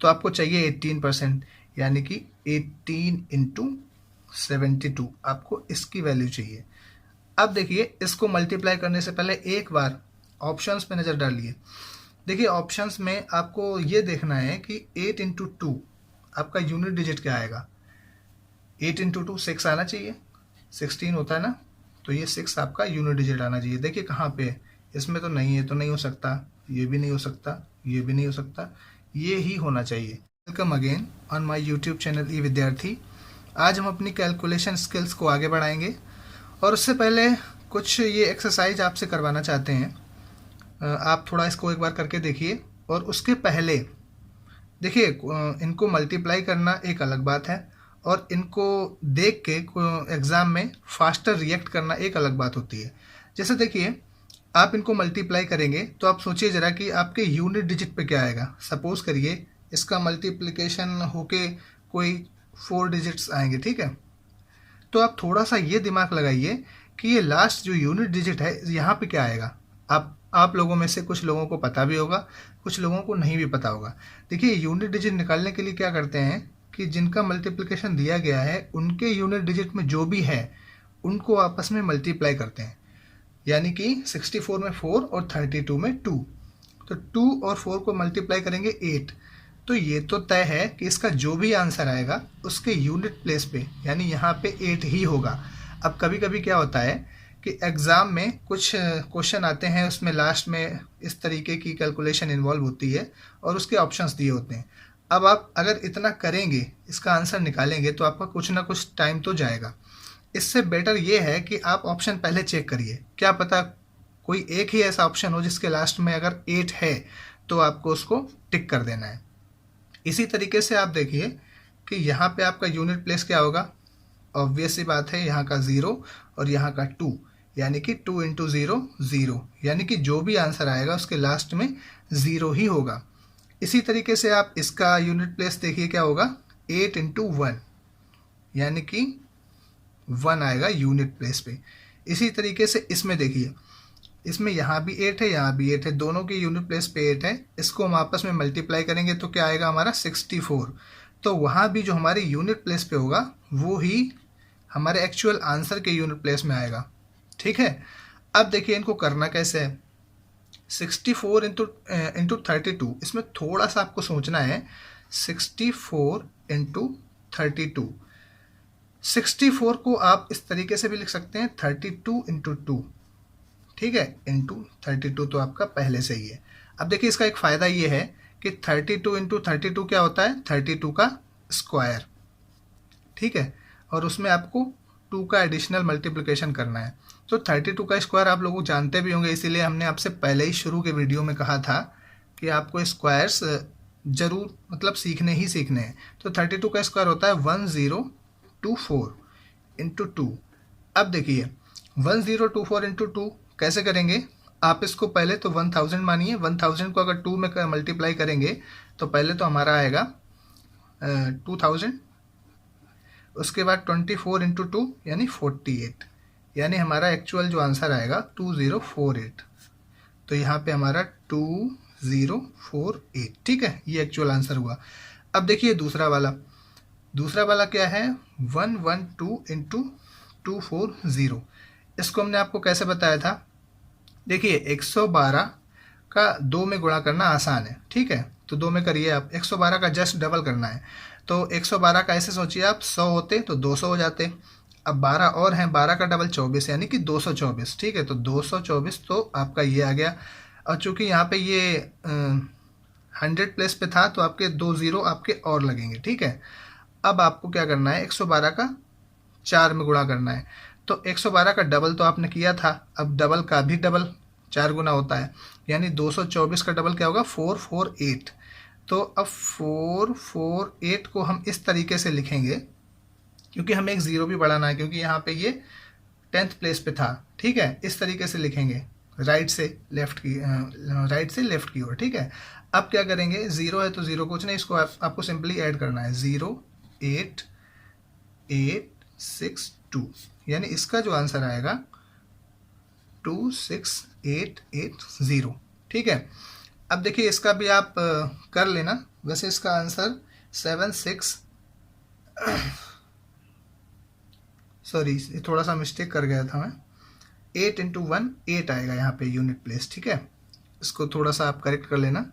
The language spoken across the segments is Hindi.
तो आपको चाहिए 18%, यानी कि 18 इंटू 72 आपको इसकी वैल्यू चाहिए। अब देखिए इसको मल्टीप्लाई करने से पहले एक बार ऑप्शंस पे नज़र डालिए। देखिए ऑप्शंस में आपको ये देखना है कि 8 इंटू 2 आपका यूनिट डिजिट क्या आएगा। 8 इंटू 2 6 आना चाहिए, 16 होता है ना, तो ये 6 आपका यूनिट डिजिट आना चाहिए। देखिए कहाँ पे है, इसमें तो नहीं है, तो नहीं हो सकता, ये भी नहीं हो सकता, ये भी नहीं हो सकता, ये ही होना चाहिए। Welcome again on my YouTube channel E Vidyarthi. आज हम अपनी कैलकुलेशन स्किल्स को आगे बढ़ाएंगे और उससे पहले कुछ ये एक्सरसाइज आपसे करवाना चाहते हैं। आप थोड़ा इसको एक बार करके देखिए और उसके पहले देखिए इनको मल्टीप्लाई करना एक अलग बात है और इनको देख के एग्ज़ाम में फास्टर रिएक्ट करना एक अलग बात होती है। जैसे देखिए आप इनको मल्टीप्लाई करेंगे तो आप सोचिए ज़रा कि आपके यूनिट डिजिट पे क्या आएगा। सपोज़ करिए इसका मल्टीप्लिकेशन होके कोई 4 डिजिट्स आएंगे, ठीक है। तो आप थोड़ा सा ये दिमाग लगाइए कि ये लास्ट जो यूनिट डिजिट है यहाँ पे क्या आएगा। आप लोगों में से कुछ लोगों को पता भी होगा, कुछ लोगों को नहीं भी पता होगा। देखिए यूनिट डिजिट निकालने के लिए क्या करते हैं कि जिनका मल्टीप्लिकेशन दिया गया है उनके यूनिट डिजिट में जो भी है उनको आपस में मल्टीप्लाई करते हैं, यानी कि 64 में 4 और 32 में 2, तो 2 और 4 को मल्टीप्लाई करेंगे 8। तो ये तो तय है कि इसका जो भी आंसर आएगा उसके यूनिट प्लेस पे यानी यहाँ पे 8 ही होगा। अब कभी कभी क्या होता है कि एग्ज़ाम में कुछ क्वेश्चन आते हैं, उसमें लास्ट में इस तरीके की कैलकुलेशन इन्वॉल्व होती है और उसके ऑप्शंस दिए होते हैं। अब आप अगर इतना करेंगे, इसका आंसर निकालेंगे, तो आपका कुछ ना कुछ टाइम तो जाएगा। इससे बेटर ये है कि आप ऑप्शन पहले चेक करिए, क्या पता कोई एक ही ऐसा ऑप्शन हो जिसके लास्ट में अगर 8 है तो आपको उसको टिक कर देना है। इसी तरीके से आप देखिए कि यहाँ पे आपका यूनिट प्लेस क्या होगा। ऑब्वियस सी बात है, यहाँ का 0 और यहाँ का 2, यानी कि 2 इंटू 0 0, यानी कि जो भी आंसर आएगा उसके लास्ट में 0 ही होगा। इसी तरीके से आप इसका यूनिट प्लेस देखिए क्या होगा, 8 इंटू 1, यानी कि 1 आएगा यूनिट प्लेस पे। इसी तरीके से इसमें देखिए, इसमें यहाँ भी 8 है, यहाँ भी 8 है, दोनों के यूनिट प्लेस पे 8 है। इसको हम आपस में मल्टीप्लाई करेंगे तो क्या आएगा हमारा 64। तो वहाँ भी जो हमारे यूनिट प्लेस पे होगा वो ही हमारे एक्चुअल आंसर के यूनिट प्लेस में आएगा, ठीक है। अब देखिए इनको करना कैसे है। 64 इंटू 32, इसमें थोड़ा सा आपको सोचना है। 64 इंटू 32, 64 को आप इस तरीके से भी लिख सकते हैं 32 इंटू 2, ठीक है, इंटू 32 तो आपका पहले से ही है। अब देखिए इसका एक फ़ायदा ये है कि 32 इंटू 32 क्या होता है, 32 का स्क्वायर, ठीक है, और उसमें आपको 2 का एडिशनल मल्टीप्लिकेशन करना है। तो 32 का स्क्वायर आप लोग जानते भी होंगे, इसीलिए हमने आपसे पहले ही शुरू के वीडियो में कहा था कि आपको स्क्वायर्स ज़रूर मतलब सीखने ही सीखने हैं। तो 32 का स्क्वायर होता है 1024 इंटू 2। अब देखिए 1024 इंटू 2 कैसे करेंगे। आप इसको पहले तो 1000 मानिए, 1000 को अगर 2 में मल्टीप्लाई करेंगे तो पहले तो हमारा आएगा 2000, उसके बाद 24 इंटू 2 यानी 48, यानी हमारा एक्चुअल जो आंसर आएगा 2048। तो यहाँ पे हमारा 2048, ठीक है, ये एक्चुअल आंसर हुआ। अब देखिए दूसरा वाला क्या है, 112 इंटू 240। इसको हमने आपको कैसे बताया था। देखिए 112 का 2 में गुणा करना आसान है, ठीक है, तो 2 में करिए आप। 112 का जस्ट डबल करना है, तो 112 का ऐसे सोचिए आप 100 होते तो 200 हो जाते। अब 12 और हैं, 12 का डबल 24, यानी कि 224, ठीक है, तो 224 तो आपका ये आ गया। और चूंकि यहाँ पे ये 100 प्लेस पे था तो आपके 2 0 आपके और लगेंगे, ठीक है। अब आपको क्या करना है, 112 का 4 में गुणा करना है। तो 112 का डबल तो आपने किया था, अब डबल का भी डबल 4 गुना होता है, यानी 224 का डबल क्या होगा 448। तो अब 448 को हम इस तरीके से लिखेंगे, क्योंकि हमें एक ज़ीरो भी बढ़ाना है, क्योंकि यहाँ पे ये 10th प्लेस पे था, ठीक है। इस तरीके से लिखेंगे राइट से लेफ्ट की ओर, ठीक है। अब क्या करेंगे, ज़ीरो है तो ज़ीरो कुछ नहीं, इसको आपको सिंपली ऐड करना है, 08862, यानी इसका जो आंसर आएगा 26880, ठीक है। अब देखिए इसका भी आप कर लेना। वैसे इसका आंसर 7 6 सॉरी थोड़ा सा मिस्टेक कर गया था मैं, 8 × 1 8 आएगा यहाँ पे यूनिट प्लेस, ठीक है। इसको थोड़ा सा आप करेक्ट कर लेना।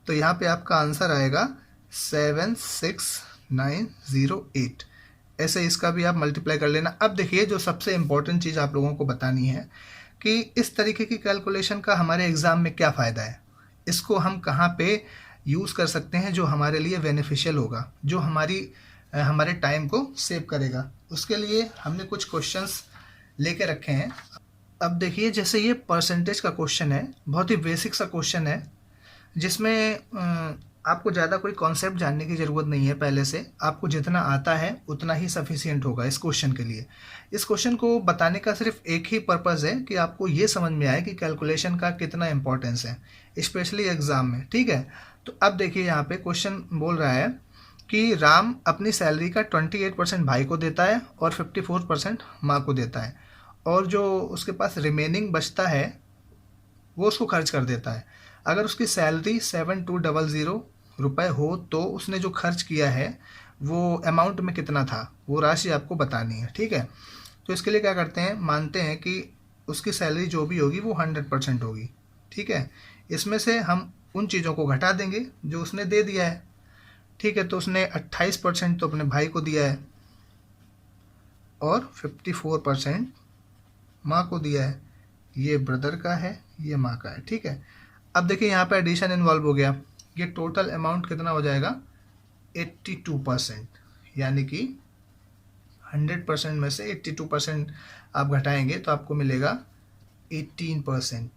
तो यहाँ पे आपका आंसर आएगा 76908। ऐसे इसका भी आप मल्टीप्लाई कर लेना। अब देखिए जो सबसे इम्पोर्टेंट चीज़ आप लोगों को बतानी है कि इस तरीके की कैलकुलेशन का हमारे एग्ज़ाम में क्या फ़ायदा है, इसको हम कहाँ पे यूज़ कर सकते हैं जो हमारे लिए बेनिफिशियल होगा, जो हमारे टाइम को सेव करेगा। उसके लिए हमने कुछ क्वेश्चंस लेके रखे हैं। अब देखिए जैसे ये परसेंटेज का क्वेश्चन है, बहुत ही बेसिक सा क्वेश्चन है, जिसमें आपको ज़्यादा कोई कॉन्सेप्ट जानने की ज़रूरत नहीं है। पहले से आपको जितना आता है उतना ही सफिशिएंट होगा इस क्वेश्चन के लिए। इस क्वेश्चन को बताने का सिर्फ एक ही पर्पज़ है कि आपको ये समझ में आए कि कैलकुलेशन का कितना इंपॉर्टेंस है, स्पेशली एग्ज़ाम में, ठीक है। तो अब देखिए यहाँ पे क्वेश्चन बोल रहा है कि राम अपनी सैलरी का 28% भाई को देता है और 54% माँ को देता है, और जो उसके पास रिमेनिंग बचता है वो उसको खर्च कर देता है। अगर उसकी सैलरी 7200 रुपये हो तो उसने जो खर्च किया है वो अमाउंट में कितना था, वो राशि आपको बतानी है, ठीक है। तो इसके लिए क्या करते हैं, मानते हैं कि उसकी सैलरी जो भी होगी वो 100% होगी, ठीक है। इसमें से हम उन चीज़ों को घटा देंगे जो उसने दे दिया है, ठीक है। तो उसने 28% तो अपने भाई को दिया है और 54% माँ को दिया है। ये ब्रदर का है, ये माँ का है, ठीक है। अब देखिए यहाँ पे एडिशन इन्वॉल्व हो गया। ये टोटल अमाउंट कितना हो जाएगा, 82%, यानी कि 100% में से 82% आप घटाएंगे तो आपको मिलेगा 18%।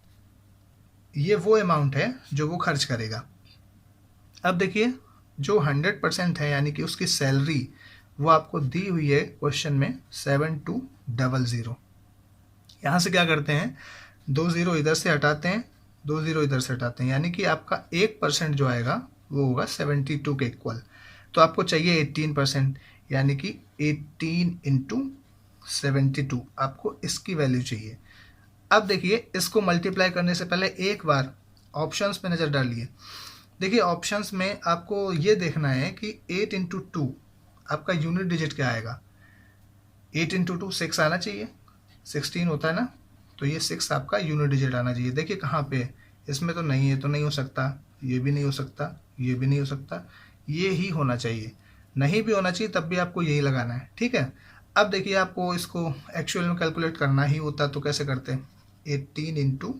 ये वो अमाउंट है जो वो खर्च करेगा। अब देखिए जो 100% है, यानी कि उसकी सैलरी, वो आपको दी हुई है क्वेश्चन में 7200। यहाँ से क्या करते हैं, 2 0 इधर से हटाते हैं, 2 0 इधर से हटाते हैं, यानी कि आपका 1% जो आएगा वो होगा 72 के इक्वल। तो आपको चाहिए 18%, यानी कि 18 × 72, आपको इसकी वैल्यू चाहिए। अब देखिए इसको मल्टीप्लाई करने से पहले एक बार ऑप्शंस में नज़र डालिए। देखिए ऑप्शंस में आपको ये देखना है कि 8 × 2 आपका यूनिट डिजिट क्या आएगा। 8 × 2 6 आना चाहिए, 16 होता है ना, तो ये 6 आपका यूनिट डिजिट आना चाहिए। देखिए कहाँ पे, इसमें तो नहीं है, तो नहीं हो सकता, ये भी नहीं हो सकता, ये भी नहीं हो सकता, ये ही होना चाहिए। नहीं भी होना चाहिए तब भी आपको यही लगाना है, ठीक है। अब देखिए आपको इसको एक्चुअल में कैलकुलेट करना ही होता तो कैसे करते हैं, 18 ×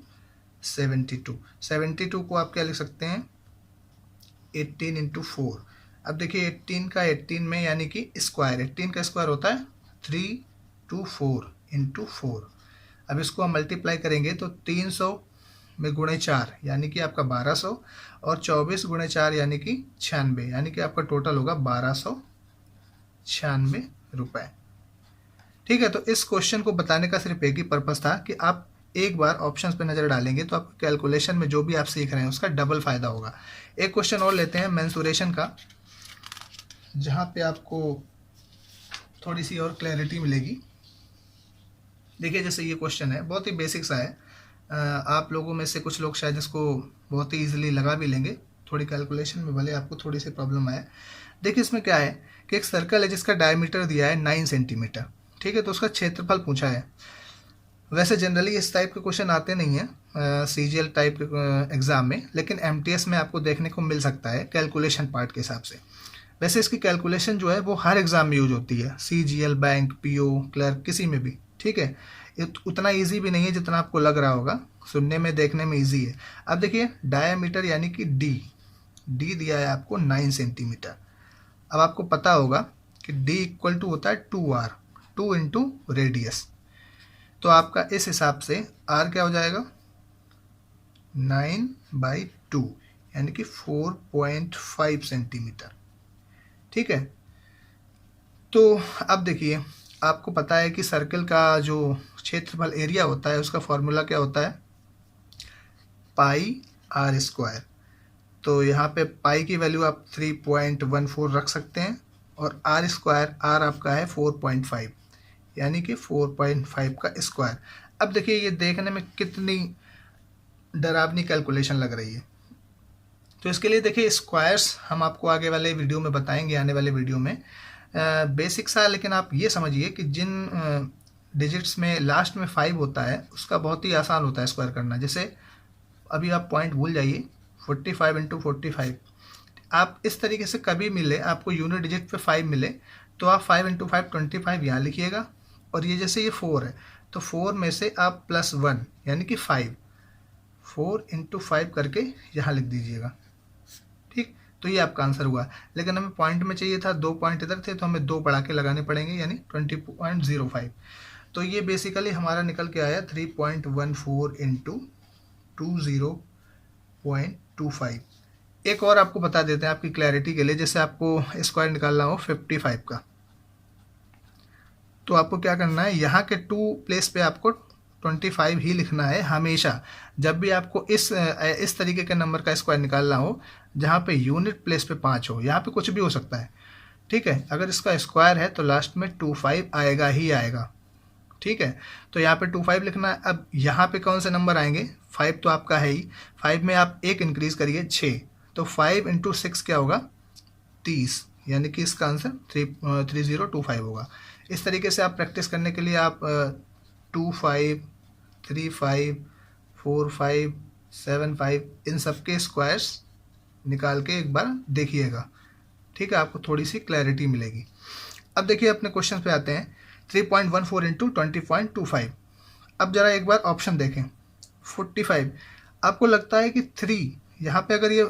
72। 72 को आप क्या लिख सकते हैं, 18 × 4। अब देखिए 18 का 18 में, यानी कि स्क्वायर, 18 का स्क्वायर होता है 324 × 4। अब इसको हम मल्टीप्लाई करेंगे तो 300 में गुणे 4 यानी कि आपका 1200, और 24 × 4 यानी कि 96, यानी कि आपका टोटल होगा 1296 रुपये, ठीक है। तो इस क्वेश्चन को बताने का सिर्फ एक ही पर्पज़ था कि आप एक बार ऑप्शंस पे नज़र डालेंगे तो आपको कैलकुलेशन में जो भी आप सीख रहे हैं उसका डबल फ़ायदा होगा। एक क्वेश्चन और लेते हैं मेंसुरेशन का, जहाँ पे आपको थोड़ी सी और क्लैरिटी मिलेगी। देखिए जैसे ये क्वेश्चन है, बहुत ही बेसिक सा है, आप लोगों में से कुछ लोग शायद इसको बहुत ही ईजिली लगा भी लेंगे, थोड़ी कैलकुलेशन में भले आपको थोड़ी सी प्रॉब्लम आए। देखिए इसमें क्या है कि एक सर्कल है जिसका डायमीटर दिया है 9 सेंटीमीटर, ठीक है। तो उसका क्षेत्रफल पूछा है। वैसे जनरली इस टाइप के क्वेश्चन आते नहीं हैं CGL टाइप एग्ज़ाम में, लेकिन MTS में आपको देखने को मिल सकता है कैलकुलेशन पार्ट के हिसाब से। वैसे इसकी कैलकुलेशन जो है वो हर एग्ज़ाम में यूज होती है, CGL, बैंक, PO, क्लर्क, किसी में भी, ठीक है। उतना इजी भी नहीं है जितना आपको लग रहा होगा, सुनने में देखने में इजी है। अब देखिए डायमीटर यानी कि D दिया है आपको 9 सेंटीमीटर। अब आपको पता होगा कि D = होता है 2R, 2 × रेडियस। तो आपका इस हिसाब से R क्या हो जाएगा, 9/2 यानी कि 4.5 सेंटीमीटर, ठीक है। तो अब देखिए आपको पता है कि सर्कल का जो क्षेत्रफल एरिया होता है उसका फॉर्मूला क्या होता है, πr²। तो यहाँ पे पाई की वैल्यू आप 3.14 रख सकते हैं, और r² आपका है 4.5, यानी कि 4.5 का स्क्वायर। अब देखिए ये देखने में कितनी डरावनी कैलकुलेशन लग रही है। तो इसके लिए देखिए स्क्वायर्स हम आपको आगे वाले वीडियो में बताएंगे, आने वाले वीडियो में। बेसिक सा, लेकिन आप ये समझिए कि जिन डिजिट्स में लास्ट में 5 होता है उसका बहुत ही आसान होता है स्क्वायर करना। जैसे अभी आप पॉइंट भूल जाइए, 45 इंटू 45। आप इस तरीके से कभी मिले, आपको यूनिट डिजिट पे 5 मिले तो आप 5 इंटू 5 25 यहाँ लिखिएगा। और ये जैसे ये 4 है तो 4 में से आप +1 यानी कि 5, 4 इंटू 5 करके यहाँ लिख दीजिएगा। ठीक, तो ये आपका आंसर हुआ। लेकिन हमें पॉइंट में चाहिए था, 2 पॉइंट इधर थे तो हमें 2 बढ़ा के लगाने पड़ेंगे, यानी 20.05। तो ये बेसिकली हमारा निकल के आया 3.14 इंटू 20.25। एक और आपको बता देते हैं आपकी क्लैरिटी के लिए, जैसे आपको स्क्वायर निकालना हो 55 का, तो आपको क्या करना है, यहाँ के 2 प्लेस पे आपको 25 ही लिखना है हमेशा। जब भी आपको इस तरीके के नंबर का स्क्वायर निकालना हो जहाँ पे यूनिट प्लेस पे 5 हो, यहाँ पे कुछ भी हो सकता है, ठीक है। अगर इसका स्क्वायर है तो लास्ट में 25 आएगा ही आएगा, ठीक है। तो यहाँ पे 25 लिखना है। अब यहाँ पे कौन से नंबर आएंगे, 5 तो आपका है ही, 5 में आप 1 इंक्रीज करिए 6, तो 5 इंटू 6 क्या होगा, 30, यानी कि इसका आंसर 3025 होगा। इस तरीके से आप प्रैक्टिस करने के लिए आप 25, 35, 45, 75 इन सब के स्क्वायर्स निकाल के एक बार देखिएगा, ठीक है। आपको थोड़ी सी क्लैरिटी मिलेगी। अब देखिए अपने क्वेश्चन पे आते हैं। 3.14 इंटू 20.25। अब जरा एक बार ऑप्शन देखें। 45 आपको लगता है कि 3 यहाँ पे अगर ये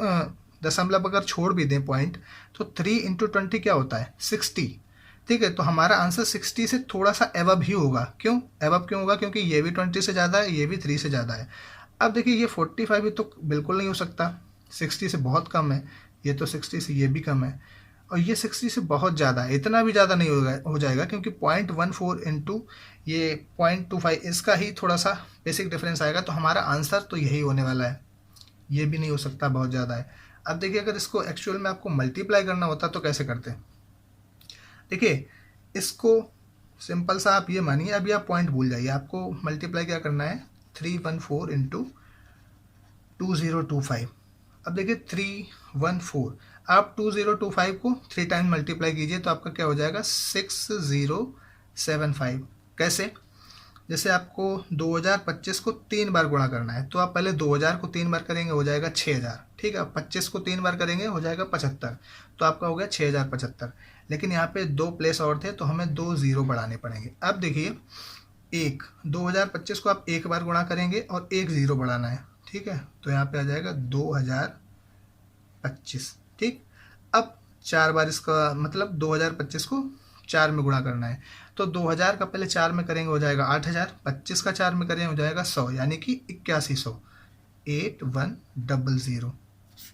दशमलव अगर छोड़ भी दें पॉइंट, तो 3 इंटू 20 क्या होता है, 60, ठीक है। तो हमारा आंसर 60 से थोड़ा सा एवब ही होगा। क्यों एवब क्यों होगा, क्योंकि ये भी 20 से ज़्यादा है, ये भी 3 से ज़्यादा है। अब देखिए ये 45 भी तो बिल्कुल नहीं हो सकता, 60 से बहुत कम है, ये तो 60 से ये भी कम है, और ये 60 से बहुत ज़्यादा है। इतना भी ज़्यादा नहीं हो जाएगा, क्योंकि 0.14 इंटू ये 0.25 इसका ही थोड़ा सा बेसिक डिफरेंस आएगा। तो हमारा आंसर तो यही होने वाला है, ये भी नहीं हो सकता, बहुत ज़्यादा है। अब देखिए अगर इसको एक्चुअल में आपको मल्टीप्लाई करना होता तो कैसे करते हैं। देखिए इसको सिंपल सा आप ये मानिए, अभी आप पॉइंट भूल जाइए, आपको मल्टीप्लाई क्या करना है, 314 इंटू 2025। अब देखिए 314, आप 2025 को 3 टाइम मल्टीप्लाई कीजिए तो आपका क्या हो जाएगा, 6075। कैसे, जैसे आपको 2025 को 3 बार गुणा करना है, तो आप पहले 2000 को 3 बार करेंगे, हो जाएगा 6000, ठीक है। 25 को 3 बार करेंगे, हो जाएगा 75, तो आपका हो गया 6075। लेकिन यहाँ पे 2 प्लेस और थे तो हमें 2 0 बढ़ाने पड़ेंगे। अब देखिए 2025 को आप 1 बार गुणा करेंगे और 1 0 बढ़ाना है, ठीक है। तो यहाँ पे आ जाएगा 2025, ठीक। अब 4 बार इसका मतलब 2025 को 4 में गुणा करना है, तो 2000 का पहले 4 में करेंगे, हो जाएगा 8000, 25 का 4 में करेंगे, हो जाएगा 100, यानी कि 8100, 8100।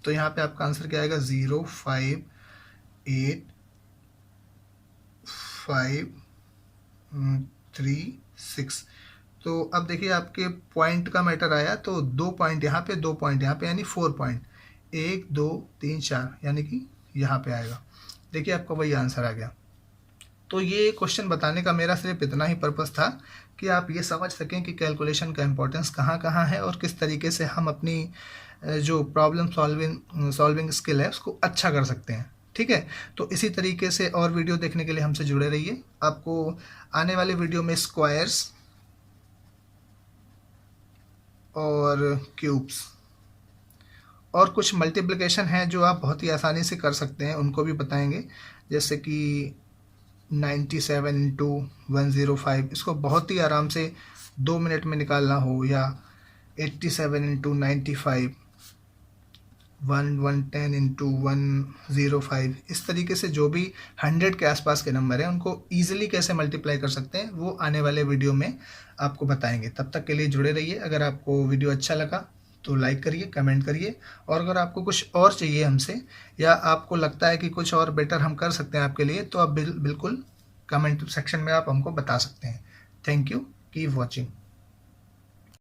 तो यहाँ पे आपका आंसर क्या आएगा, 0583536। तो अब देखिए आपके पॉइंट का मैटर आया, तो 2 पॉइंट यहाँ पे, 2 पॉइंट यहाँ पे, यानी 4 पॉइंट, 1 2 3 4, यानी कि यहाँ पे आएगा। देखिए आपका वही आंसर आ गया। तो ये क्वेश्चन बताने का मेरा सिर्फ इतना ही पर्पस था कि आप ये समझ सकें कि कैलकुलेशन का इम्पोर्टेंस कहाँ कहाँ है और किस तरीके से हम अपनी जो प्रॉब्लम सॉल्विंग स्किल है उसको अच्छा कर सकते हैं, ठीक है। तो इसी तरीके से और वीडियो देखने के लिए हमसे जुड़े रहिए। आपको आने वाले वीडियो में स्क्वायर्स और क्यूब्स और कुछ मल्टीप्लिकेशन है जो आप बहुत ही आसानी से कर सकते हैं, उनको भी बताएंगे। जैसे कि 97 इंटू 105, इसको बहुत ही आराम से 2 मिनट में निकालना हो, या 87 इंटू 95, 110 इंटू 105, इस तरीके से जो भी 100 के आसपास के नंबर हैं उनको ईजिली कैसे मल्टीप्लाई कर सकते हैं, वो आने वाले वीडियो में आपको बताएंगे। तब तक के लिए जुड़े रहिए। अगर आपको वीडियो अच्छा लगा तो लाइक करिए, कमेंट करिए, और अगर आपको कुछ और चाहिए हमसे, या आपको लगता है कि कुछ और बेटर हम कर सकते हैं आपके लिए, तो आप बिल्कुल कमेंट सेक्शन में आप हमको बता सकते हैं। Thank you, keep watching.